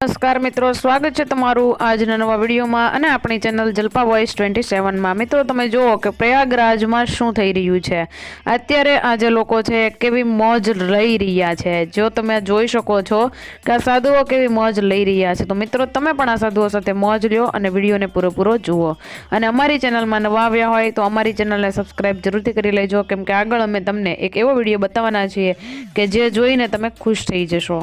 નમસ્કાર મિત્રો, સ્વાગત છે તમારું આજના નવા વિડીયોમાં અને આપણી ચેનલ જલપા વોઇસ 27માં। મિત્રો, તમે જુઓ કે પ્રયાગરાજમાં શું થઈ રહ્યું છે। અત્યારે આ જે લોકો છે કેવી મોજ લઈ રહ્યા છે। જો તમે જોઈ શકો છો કે આ સાધુઓ કેવી મોજ લઈ રહ્યા છે, તો મિત્રો તમે પણ આ સાધુઓ સાથે મોજ લ્યો અને વિડીયોને પૂરો જુઓ। અને અમારી ચેનલમાં નવા આવ્યા હોય તો અમારી ચેનલને સબસ્ક્રાઇબ જરૂરથી કરી લેજો, કેમ કે આગળ અમે તમને એક એવો વિડીયો બતાવવાના છીએ કે જે જોઈને તમે ખુશ થઈ જશો।